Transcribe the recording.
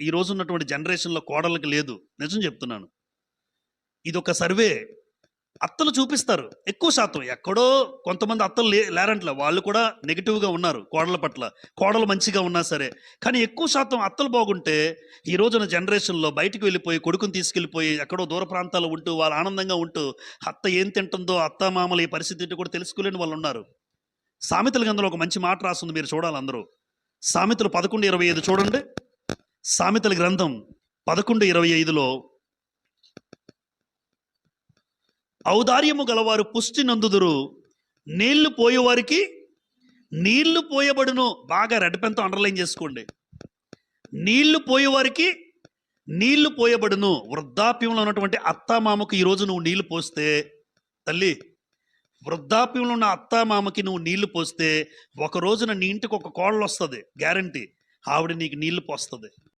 ఈ రోజు ఉన్నటువంటి జనరేషన్‌లో కోడళ్ళకి లేదు. నిజం చెప్తున్నాను. ఇదొక సర్వే. అత్తలు చూపిస్తారు. ఎక్కువ శాతం ఎక్కడో కొంతమంది అత్తలు లేరంట్ల. వాళ్ళు కూడా నెగెటివ్‌గా ఉన్నారు కోడళ్ళ పట్ల. కోడలు మంచిగా ఉన్నా సరే. కానీ ఎక్కువ శాతం అత్తలు బాగుంటే ఈ రోజున జనరేషన్‌లో బయటికి వెళ్ళిపోయి కొడుకుని తీసుకెళ్ళిపోయి ఎక్కడో దూర ప్రాంతాల్లో ఉంటూ వాళ్ళు ఆనందంగా ఉంటూ అత్త ఏం తింటుందో అత్తామామల ఈ పరిస్థితి ఏంటో కూడా తెలుసుకోలేని వాళ్ళున్నారు. సామెతల గ్రంథంలో ఒక మంచి మాట రాస్తుంది, మీరు చూడాలి అందరూ. సామెతలు 11:25 చూడండి. సామెతల గ్రంథం 11:25లో ఔదార్యము గలవారు పుష్టి నందుదురు, నీళ్లు పోయేవారికి నీళ్లు పోయబడును. బాగా రెడ్ పెన్తో అండర్లైన్ చేసుకోండి. నీళ్లు పోయేవారికి నీళ్లు పోయబడును. వృద్ధాప్యంలో ఉన్నటువంటి అత్తామామకు ఈరోజు నువ్వు నీళ్లు పోస్తే, తల్లి వృద్ధాప్యంలో ఉన్న అత్తామామకి నువ్వు నీళ్లు పోస్తే ఒక రోజున నీ ఇంటికి ఒక కోడలు వస్తుంది, గ్యారంటీ. ఆవిడ నీకు నీళ్లు పోస్తుంది.